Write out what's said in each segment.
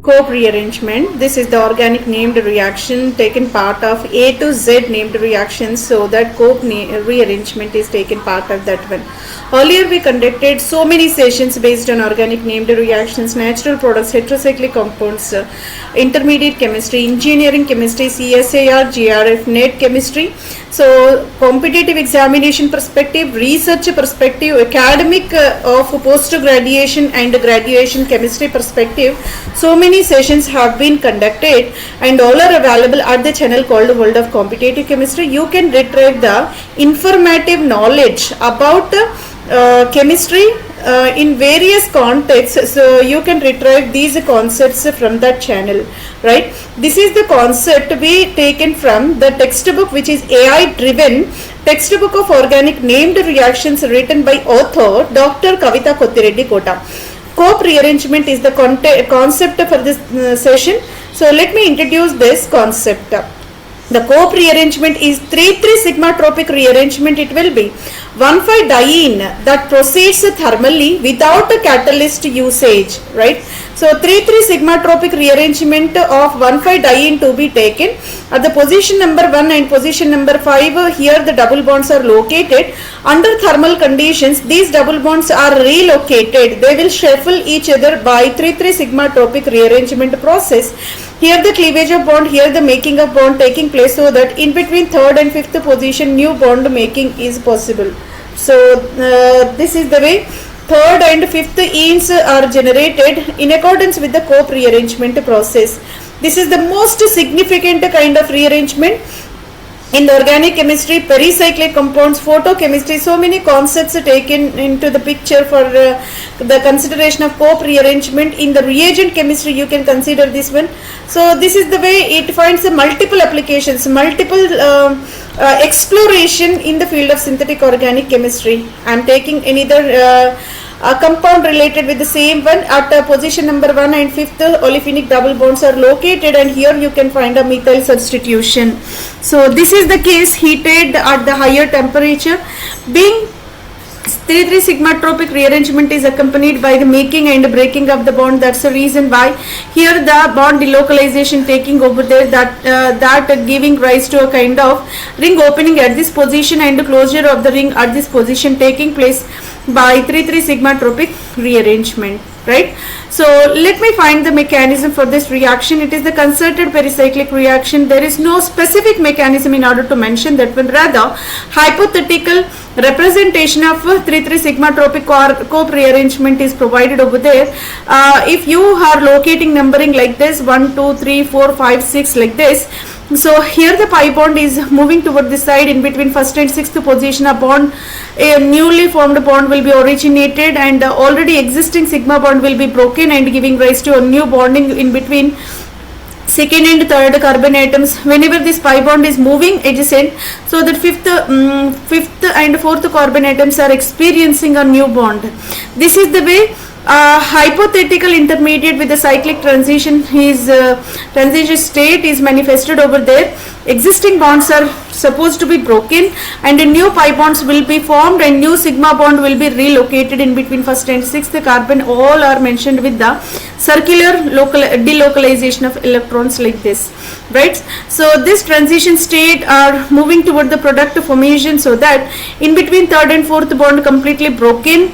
Cope rearrangement. This is the organic named reaction taken part of A to Z named reactions, so that Cope rearrangement is taken part of that one. Earlier we conducted so many sessions based on organic named reactions, natural products, heterocyclic compounds, intermediate chemistry, engineering chemistry, CSIR, GRF, net chemistry. So competitive examination perspective, research perspective, academic of post graduation and graduation chemistry perspective, so many sessions have been conducted and all are available at the channel called World of Competitive Chemistry. You can retrieve the informative knowledge about chemistry in various contexts, so you can retrieve these concepts from that channel, right? This is the concept we taken from the textbook, which is AI driven textbook of organic named reactions written by author Dr. Kavita Kottireddy Kota. Cope rearrangement is the concept for this session. So let me introduce this concept. The Cope rearrangement is 3,3 sigma-tropic rearrangement. It will be 1,5-diene that proceeds thermally without a catalyst usage, right? So 3,3 sigma-tropic rearrangement of 1,5-diene to be taken at the position number 1 and position number 5. Here the double bonds are located. Under thermal conditions, these double bonds are relocated. They will shuffle each other by 3,3 sigma-tropic rearrangement process. Here the cleavage of bond, here the making of bond taking place, so that in between third and fifth position new bond making is possible. So this is the way third and fifth enes are generated in accordance with the Cope rearrangement process. This is the most significant kind of rearrangement in the organic chemistry, pericyclic compounds, photochemistry. So many concepts are taken into the picture for the consideration of Cope rearrangement. In the reagent chemistry, you can consider this one. So this is the way it finds multiple applications, multiple exploration in the field of synthetic organic chemistry. I am taking another a compound related with the same one at position number 1 and 5th olefinic double bonds are located, and here you can find a methyl substitution. So this is the case heated at the higher temperature. Being 3,3 sigma-tropic rearrangement is accompanied by the making and breaking of the bond. That's the reason why here the bond delocalization taking over there, that giving rise to a kind of ring opening at this position and closure of the ring at this position taking place by 3,3 sigma-tropic rearrangement, right? So let me find the mechanism for this reaction. It is the concerted pericyclic reaction. There is no specific mechanism in order to mention that one, rather hypothetical representation of 3,3 sigma-tropic Cope rearrangement is provided over there. If you are locating numbering like this 1, 2, 3, 4, 5, 6 like this, so here the pi bond is moving toward this side. In between first and sixth position, a newly formed bond will be originated, and already existing sigma bond will be broken and giving rise to a new bonding in between second and third carbon atoms. Whenever this pi bond is moving adjacent, so that fifth and fourth carbon atoms are experiencing a new bond. This is the way hypothetical intermediate with the cyclic transition, his transition state is manifested over there. Existing bonds are supposed to be broken and new pi bonds will be formed, and new sigma bond will be relocated in between first and sixth carbon. All are mentioned with the circular delocalization of electrons like this, right? So this transition state are moving toward the product formation, so that in between third and fourth bond completely broken,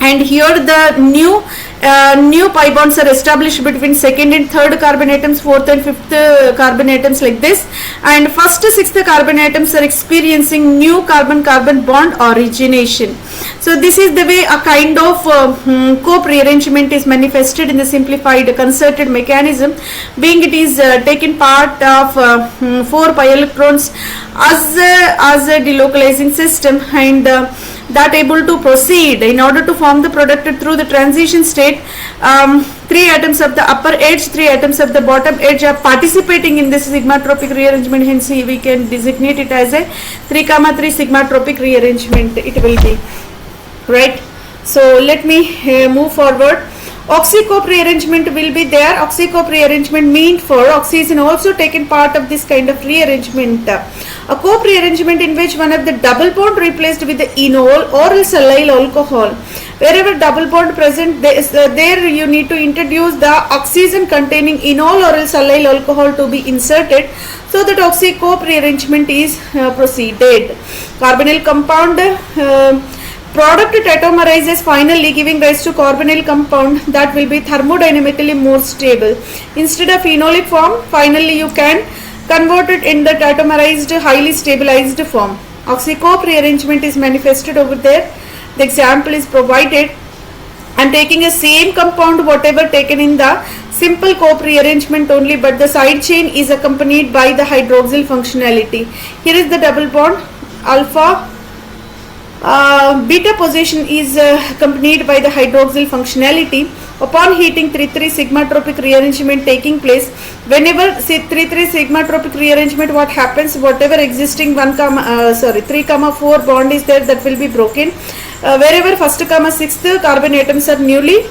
and here the new pi bonds are established between second and third carbon atoms, fourth and fifth carbon atoms like this, and first sixth carbon atoms are experiencing new carbon-carbon bond origination. So this is the way a kind of Cope rearrangement is manifested in the simplified concerted mechanism, being it is taken part of 4 pi electrons as a delocalizing system, and that able to proceed in order to form the product through the transition state. 3 atoms of the upper edge, 3 atoms of the bottom edge are participating in this sigma-tropic rearrangement. Hence we can designate it as a 3,3 sigma-tropic rearrangement. It will be, right? So let me move forward. Oxy-Cope rearrangement will be there. Oxy-Cope rearrangement meant for oxygen also taken part of this kind of rearrangement. A Cope rearrangement in which one of the double bond replaced with the enol or allyl alcohol Wherever double bond present, there you need to introduce the oxygen containing enol or else allyl alcohol to be inserted, so that oxy-co rearrangement is proceeded. Carbonyl compound product tautomerizes finally, giving rise to carbonyl compound that will be thermodynamically more stable. Instead of phenolic form, finally you can convert it in the tautomerized highly stabilized form. Oxy-co rearrangement is manifested over there. The example is provided. I am taking a same compound whatever taken in the simple co rearrangement only, but the side chain is accompanied by the hydroxyl functionality. Here is the double bond alpha. Beta position is accompanied by the hydroxyl functionality. Upon heating, 3,3 sigma tropic rearrangement taking place. Whenever 3,3 sigma tropic rearrangement, what happens? Whatever existing 3,4 bond is there, that will be broken. Wherever 1st, 6th carbon atoms are newly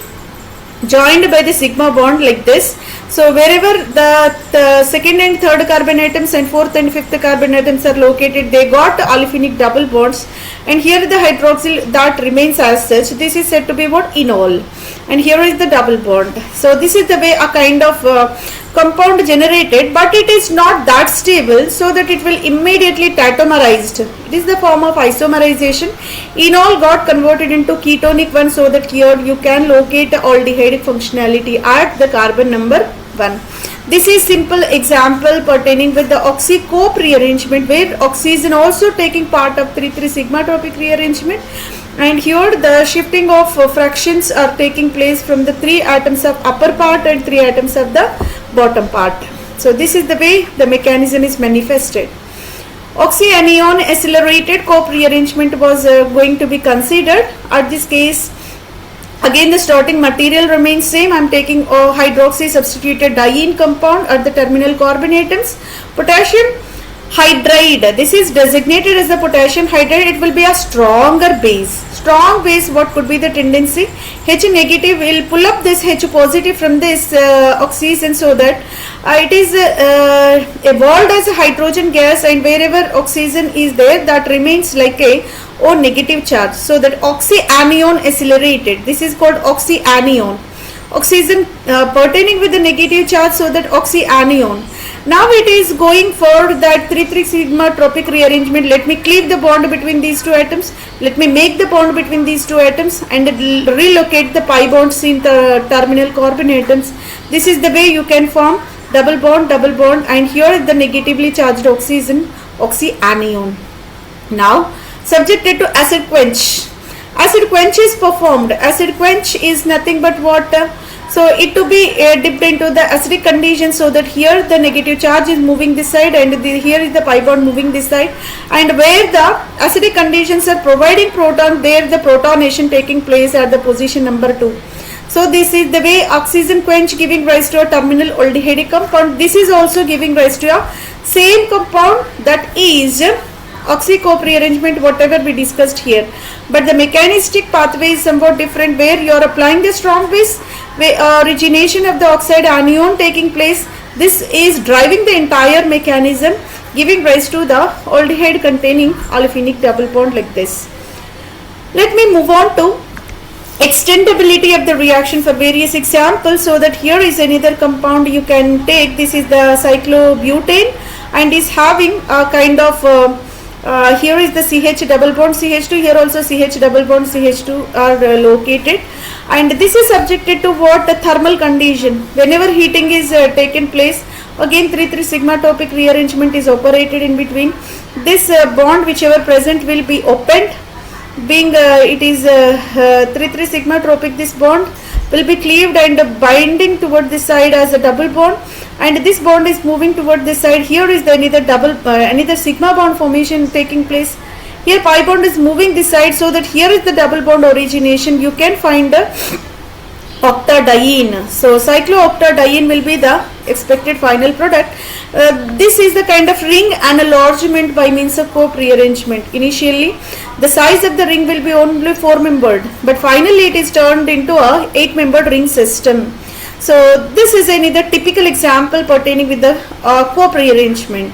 joined by the sigma bond like this. So wherever the second and third carbon atoms and fourth and fifth carbon atoms are located, they got olefinic double bonds, and here the hydroxyl that remains as such. This is said to be what? Enol, and here is the double bond. So this is the way a kind of compound generated, but it is not that stable, so that it will immediately tautomerized. It is the form of isomerization. Enol got converted into ketonic one, so that here you can locate aldehyde functionality at the carbon number 1. This is simple example pertaining with the oxy-co rearrangement, where oxygen also taking part of 3,3 sigma tropic rearrangement, and here the shifting of fractions are taking place from the 3 atoms of upper part and 3 atoms of the bottom part. So this is the way the mechanism is manifested. Oxyanion accelerated co rearrangement was going to be considered. At this case, again the starting material remains same. I am taking hydroxy substituted diene compound at the terminal carbon atoms. Potassium hydride, this is designated as the potassium hydride. It will be a stronger base. Strong base, what could be the tendency? H negative will pull up this H positive from this oxygen, so that it is evolved as a hydrogen gas, and wherever oxygen is there, that remains like a O negative charge, so that oxyanion accelerated. This is called oxyanion. Oxygen pertaining with the negative charge, so that oxyanion. Now it is going for that 3,3 sigma tropic rearrangement. Let me cleave the bond between these two atoms. Let me make the bond between these two atoms and relocate the pi bonds in the terminal carbon atoms. This is the way you can form double bond, and here is the negatively charged oxygen, oxyanion. Now subjected to acid quench. Acid quench is performed. Acid quench is nothing but what? So it to be dipped into the acidic condition, so that here the negative charge is moving this side, and here is the pi bond moving this side, and where the acidic conditions are providing proton, there the protonation taking place at the position number 2. So this is the way oxygen quench giving rise to a terminal aldehyde compound. This is also giving rise to a same compound, that is oxy-co rearrangement, whatever we discussed here, but the mechanistic pathway is somewhat different, where you are applying the strong base, where origination of the oxide anion taking place. This is driving the entire mechanism, giving rise to the aldehyde containing olefinic double bond like this. Let me move on to extendability of the reaction for various examples, so that here is another compound you can take. This is the cyclobutane, and is having a kind of here is the CH double bond CH2, here also CH double bond CH2 are located, and this is subjected to what? The thermal condition. Whenever heating is taken place, again 3,3 sigma tropic rearrangement is operated in between. This bond whichever present will be opened, being it is 3,3 sigma tropic, this bond will be cleaved and binding toward this side as a double bond, and this bond is moving toward this side. Here is the another sigma bond formation taking place. Here pi bond is moving this side, so that here is the double bond origination. You can find the octadiene. So cyclooctadiene will be the expected final product. This is the kind of ring enlargement by means of co-rearrangement. Initially the size of the ring will be only 4-membered, but finally it is turned into a 8-membered ring system. So this is another typical example pertaining with the co-rearrangement.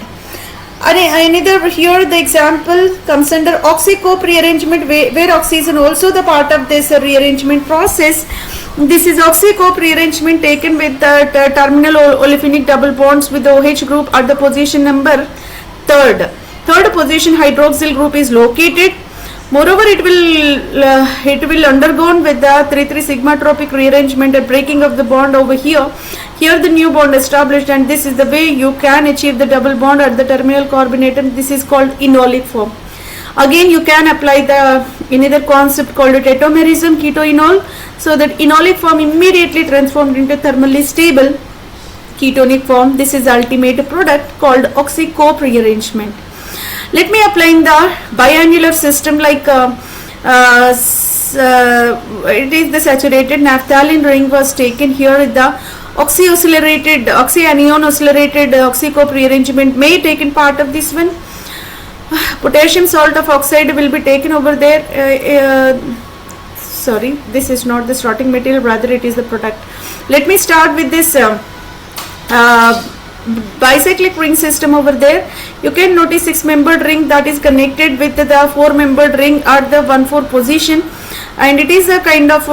Another here the example comes under oxy-coop rearrangement, where oxygen also the part of this rearrangement process. This is oxy-coop rearrangement taken with the terminal olefinic double bonds with the OH group at the position number third position hydroxyl group is located. Moreover, it will undergone with the 3,3 sigma tropic rearrangement and breaking of the bond over here. Here the new bond established, and this is the way you can achieve the double bond at the terminal carbonate, and this is called enolic form. Again, you can apply the another concept called tautomerism, ketoenol, so that enolic form immediately transformed into thermally stable ketonic form. This is the ultimate product called oxy-coop rearrangement. Let me apply the biannular system like it is the saturated naphthalene ring was taken here with the oxyanion accelerated oxy-coop rearrangement may taken part of this one. Potassium salt of oxide will be taken over there. Sorry, this is not the starting material, rather it is the product. Let me start with this bicyclic ring system over there. You can notice 6-membered ring that is connected with the 4-membered ring at the 1,4 position, and it is a kind of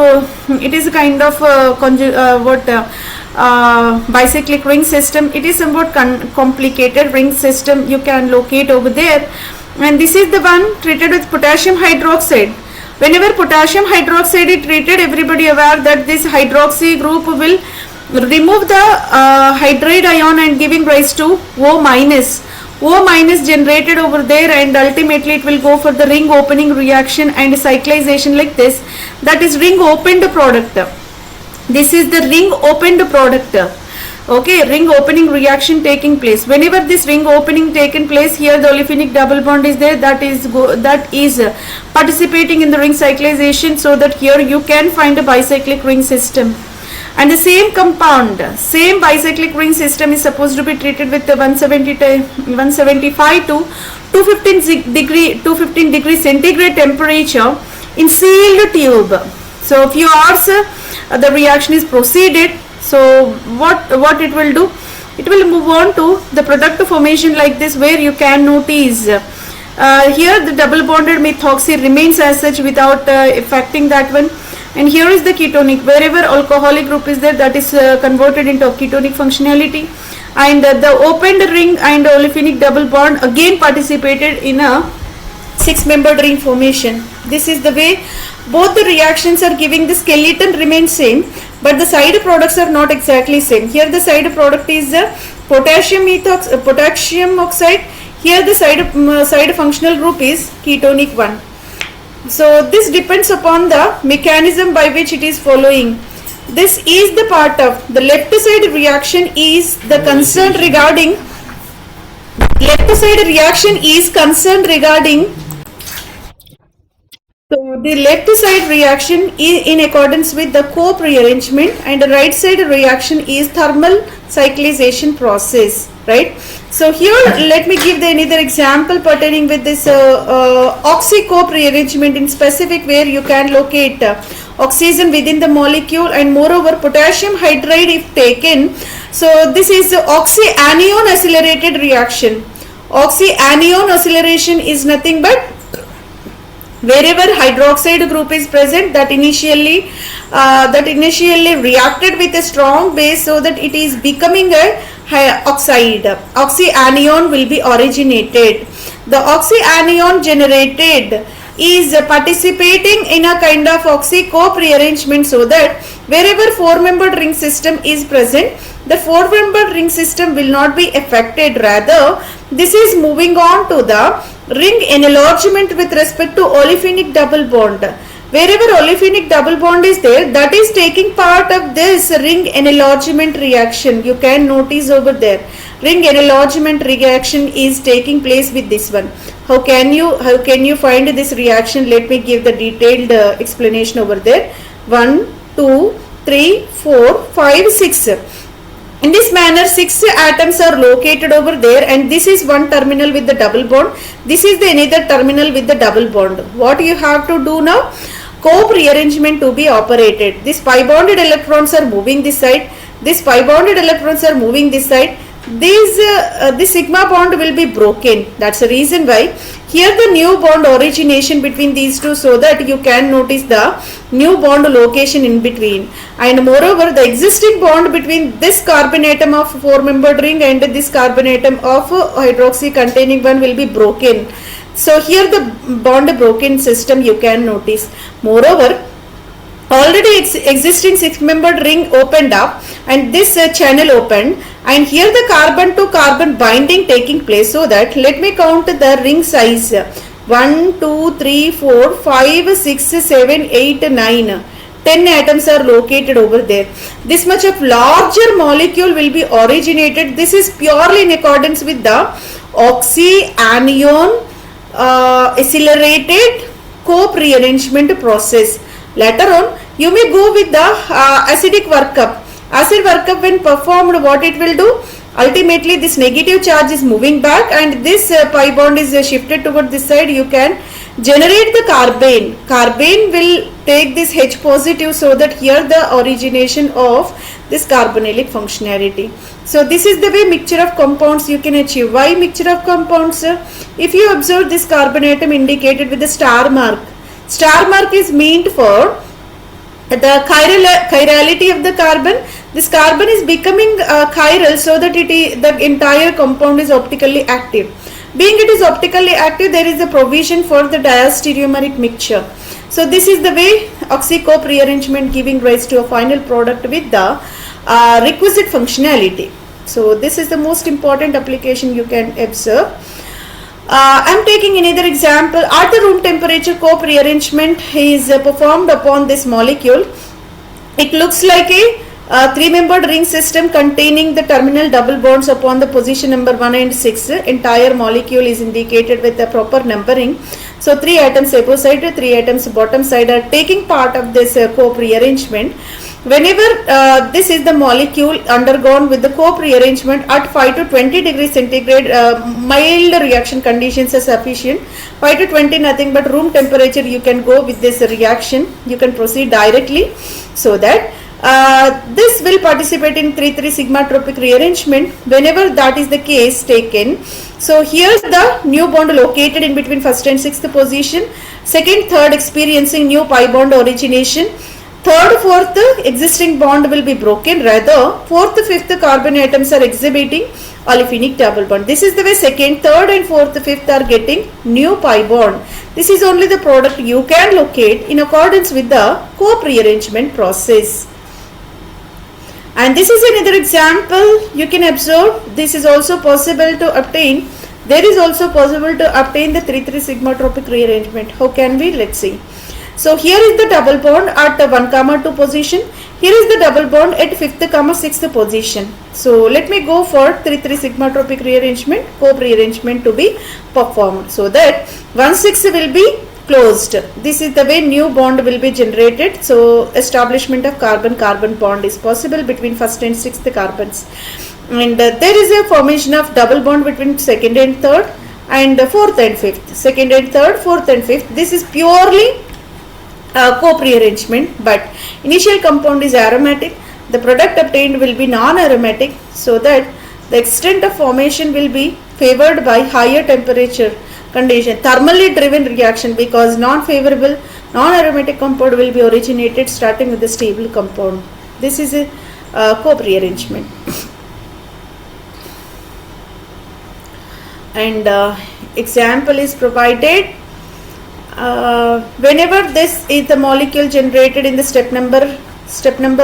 bicyclic ring system. It is somewhat complicated ring system you can locate over there, and this is the one treated with potassium hydroxide. Whenever potassium hydroxide is treated, everybody aware that this hydroxy group will remove the hydride ion and giving rise to O minus. O minus generated over there, and ultimately it will go for the ring opening reaction and cyclization like this. That is ring opened product. This is the ring opened product. Okay, ring opening reaction taking place. Whenever this ring opening taken place, here the olefinic double bond is there, that is participating in the ring cyclization, so that here you can find a bicyclic ring system. And the same compound, same bicyclic ring system is supposed to be treated with the 175 to 215 degree centigrade temperature in sealed tube. So few hours the reaction is proceeded. So what it will do? It will move on to the product formation like this, where you can notice here the double bonded methoxy remains as such without affecting that one. And here is the ketonic, wherever alcoholic group is there, that is converted into ketonic functionality, and the opened ring and olefinic double bond again participated in a 6-membered ring formation. This is the way both the reactions are giving. The skeleton remains same, but the side products are not exactly same. Here the side product is potassium oxide. Here the side functional group is ketonic one. So this depends upon the mechanism by which it is following. This is the part of the left side reaction is the concern regarding so the left side reaction is in accordance with the coop rearrangement, and the right side reaction is thermal cyclization process, right? So here let me give the another example pertaining with this oxy-coop rearrangement in specific, where you can locate oxygen within the molecule, and moreover potassium hydride if taken. So this is oxyanion accelerated reaction. Oxyanion acceleration is nothing but wherever hydroxide group is present, that initially reacted with a strong base, so that it is becoming a oxide. Oxyanion will be originated. The oxyanion generated is participating in a kind of oxy-coop rearrangement, so that wherever 4-membered ring system is present, the 4-membered ring system will not be affected. Rather, this is moving on to the ring enlargement with respect to olefinic double bond. Wherever olefinic double bond is there, that is taking part of this ring enlargement reaction. You can notice over there, ring enlargement reaction is taking place with this one. How can you find this reaction? Let me give the detailed explanation over there. 1, 2, 3, 4, 5, 6. In this manner, 6 atoms are located over there, and this is one terminal with the double bond. This is the another terminal with the double bond. What you have to do now? Coop rearrangement to be operated. These pi bonded electrons are moving this side. These pi bonded electrons are moving this side. this sigma bond will be broken. That's the reason why here the new bond origination between these two, so that you can notice the new bond location in between. And moreover, the existing bond between this carbon atom of 4-membered ring and this carbon atom of hydroxy containing one will be broken. So here the bond broken system you can notice. Moreover, already existing 6-membered ring opened up and this channel opened, and here the carbon to carbon binding taking place, so that let me count the ring size. 1 2 3 4 5 6 7 8 9 10 atoms are located over there. This much of larger molecule will be originated. This is purely in accordance with the oxyanion accelerated co-prearrangement process. Later on, you may go with the acidic workup. Acid workup, when performed, what it will do? Ultimately, this negative charge is moving back and this pi bond is shifted toward this side. You can generate the carbene. Carbene will take this H positive, so that here the origination of this carbonylic functionality. So this is the way mixture of compounds you can achieve. Why mixture of compounds? If you observe this carbon atom indicated with the star mark. Star mark is meant for the chirality of the carbon. This carbon is becoming chiral, so that the entire compound is optically active. Being it is optically active, there is a provision for the diastereomeric mixture. So this is the way oxy-co prearrangement giving rise to a final product with the requisite functionality. So this is the most important application you can observe. I am taking another example. At the room temperature, co-prearrangement is performed upon this molecule. It looks like a 3-membered ring system containing the terminal double bonds upon the position number 1 and 6. Entire molecule is indicated with the proper numbering. So 3 atoms above side, 3 atoms bottom side are taking part of this co-prearrangement. Whenever this is the molecule undergone with the co-prearrangement at 5 to 20 degrees centigrade, mild reaction conditions are sufficient. 5 to 20 nothing but room temperature, you can go with this reaction. You can proceed directly, so that this will participate in 3,3 sigma tropic rearrangement whenever that is the case taken. So here the new bond located in between first and sixth position, second, third experiencing new pi bond origination. Third, fourth existing bond will be broken. Rather, fourth, fifth carbon atoms are exhibiting olefinic double bond. This is the way second, third and fourth, fifth are getting new pi bond. This is only the product you can locate in accordance with the co-prearrangement process. And this is another example you can observe. This is also possible to obtain. There is also possible to obtain the 3,3 sigma tropic rearrangement. How can we? Let's see. So here is the double bond at 1, 2 position. Here is the double bond at 5th, 6th position. So let me go for 3,3 sigma tropic rearrangement, co-prearrangement to be performed, so that 1, 6 will be closed. This is the way new bond will be generated. So establishment of carbon-carbon bond is possible between first and sixth carbons. And there is a formation of double bond between second and third and fourth and fifth. Second and third, fourth and fifth. This is purely co-prearrangement, but initial compound is aromatic. The product obtained will be non-aromatic, so that the extent of formation will be favored by higher temperature condition, thermally driven reaction, because non-favorable non-aromatic compound will be originated starting with the stable compound. This is a co-prearrangement. And example is provided. Whenever this is the molecule generated in the step number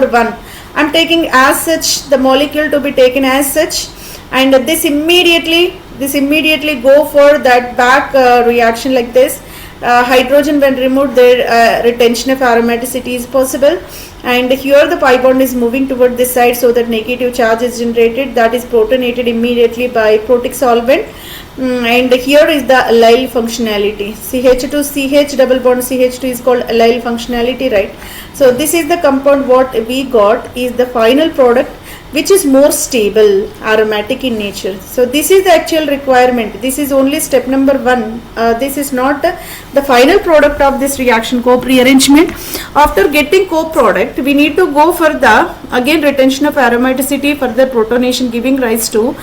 1, I am taking as such the molecule to be taken as such, and this immediately go for that back reaction like this. Hydrogen when removed, their retention of aromaticity is possible, and here the pi bond is moving toward this side, so that negative charge is generated, that is protonated immediately by protic solvent. And here is the allyl functionality. CH2 CH double bond CH2 is called allyl functionality, right? So this is the compound what we got is the final product. which is more stable, aromatic in nature. So this is the actual requirement. This is only step number 1. This is not the final product of this reaction, co-rearrangement. After getting co-product, we need to go for the again retention of aromaticity, further protonation, giving rise to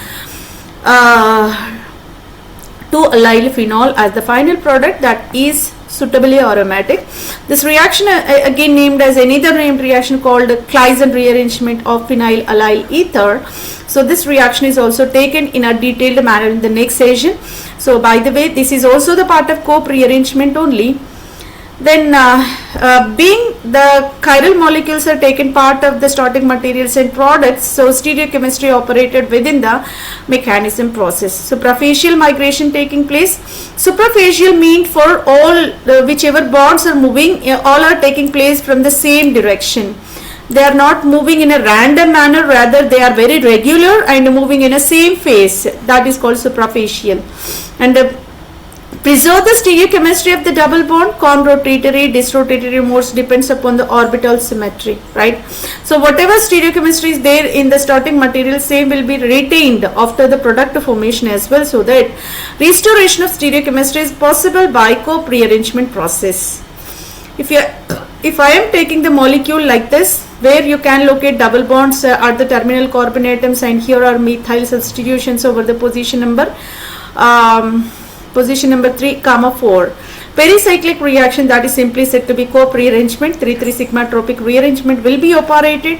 allyl phenol as the final product that is suitably aromatic. This reaction again named as another named reaction called Claisen rearrangement of phenyl allyl ether. So this reaction is also taken in a detailed manner in the next session. So by the way, this is also the part of co-rearrangement only. Then being the chiral molecules are taken part of the starting materials and products, so stereochemistry operated within the mechanism process. Suprafacial migration taking place. Suprafacial mean for all whichever bonds are moving, all are taking place from the same direction. They are not moving in a random manner, rather they are very regular and moving in a same phase. That is called suprafacial. And preserve the stereochemistry of the double bond. Conrotatory, disrotatory modes depends upon the orbital symmetry, right? So whatever stereochemistry is there in the starting material, same will be retained after the product formation as well, so that restoration of stereochemistry is possible by co-rearrangement process. If I am taking the molecule like this, where you can locate double bonds at the terminal carbon atoms, and here are methyl substitutions over the position number 3, 4. Pericyclic reaction, that is simply said to be co-rearrangement. 3,3 sigma tropic rearrangement will be operated.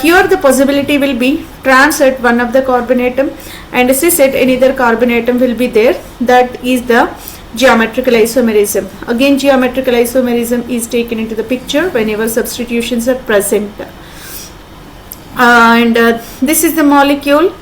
Here the possibility will be trans at one of the carbon atom and cis at another carbon atom will be there. That is the geometrical isomerism. Again, geometrical isomerism is taken into the picture whenever substitutions are present. This is the molecule.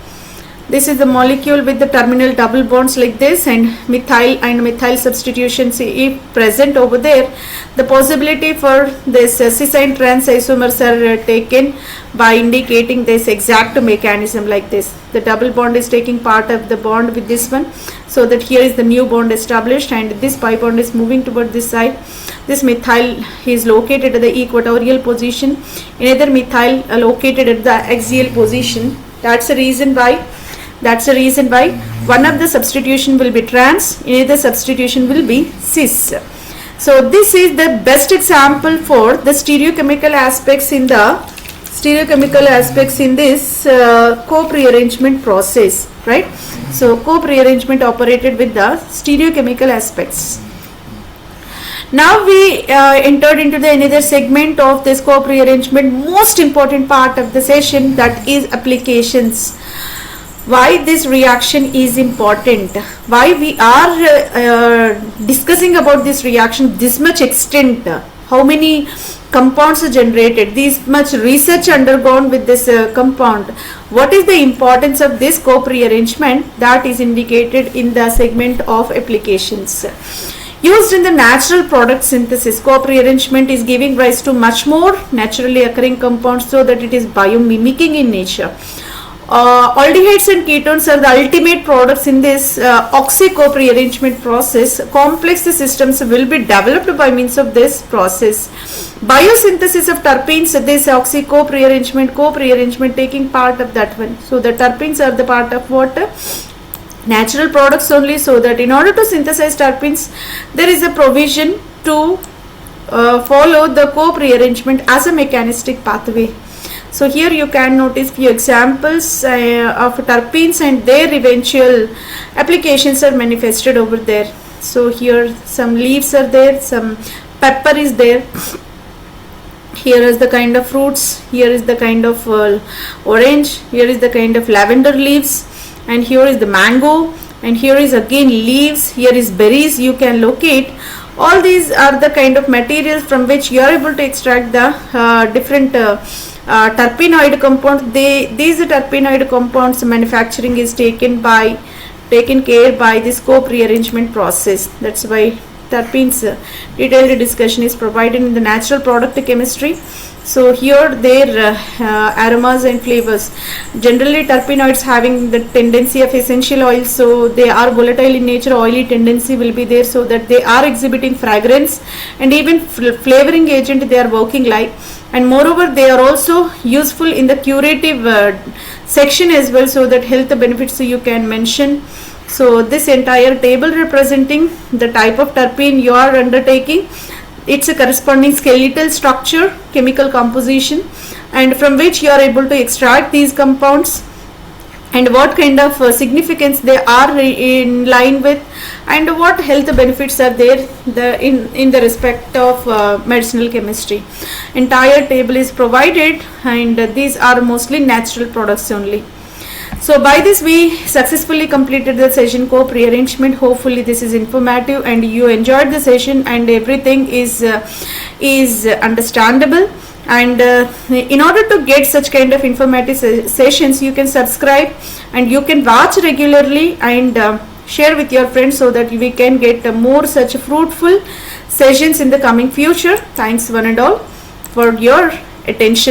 This is the molecule with the terminal double bonds like this, and methyl substitutions if present over there. The possibility for this cis and trans isomers are taken by indicating this exact mechanism like this. The double bond is taking part of the bond with this one, so that here is the new bond established and this pi bond is moving toward this side. This methyl is located at the equatorial position, another methyl located at the axial position. That's the reason why one of the substitution will be trans, another substitution will be cis. So this is the best example for the stereochemical aspects in this co-rearrangement process, right? So co-rearrangement operated with the stereochemical aspects. Now we entered into the another segment of this co-rearrangement, most important part of the session, that is applications. Why this reaction is important, why we are discussing about this reaction this much extent, how many compounds are generated, this much research undergone with this compound, what is the importance of this co-rearrangement, that is indicated in the segment of applications. Used in the natural product synthesis, co-rearrangement is giving rise to much more naturally occurring compounds, so that it is biomimicking in nature. Aldehydes and ketones are the ultimate products in this oxy co-rearrangement process. Complex systems will be developed by means of this process. Biosynthesis of terpenes, this oxy co-rearrangement taking part of that one. So the terpenes are the part of what? Natural products only, so that in order to synthesize terpenes, there is a provision to follow the co-rearrangement as a mechanistic pathway. So here you can notice few examples of terpenes and their eventual applications are manifested over there. So here some leaves are there, some pepper is there. Here is the kind of fruits, here is the kind of orange, here is the kind of lavender leaves, and here is the mango, and here is again leaves, here is berries you can locate. All these are the kind of materials from which you are able to extract the different terpenoid compounds. These terpenoid compounds manufacturing is taken care by this co-rearrangement process. That's why terpenes detailed discussion is provided in the natural product chemistry. So here their aromas and flavors. Generally terpenoids having the tendency of essential oils, so they are volatile in nature, oily tendency will be there, so that they are exhibiting fragrance and even flavoring agent they are working like. And moreover they are also useful in the curative section as well, so that health benefits you can mention. So this entire table representing the type of terpene you are undertaking, it's a corresponding skeletal structure, chemical composition, and from which you are able to extract these compounds, and what kind of significance they are in line with, and what health benefits are there in the respect of medicinal chemistry. Entire table is provided, and these are mostly natural products only. So by this we successfully completed the session co-prearrangement. Hopefully this is informative and you enjoyed the session and everything is understandable. And in order to get such kind of informative sessions, you can subscribe and you can watch regularly and share with your friends, so that we can get more such fruitful sessions in the coming future. Thanks one and all for your attention.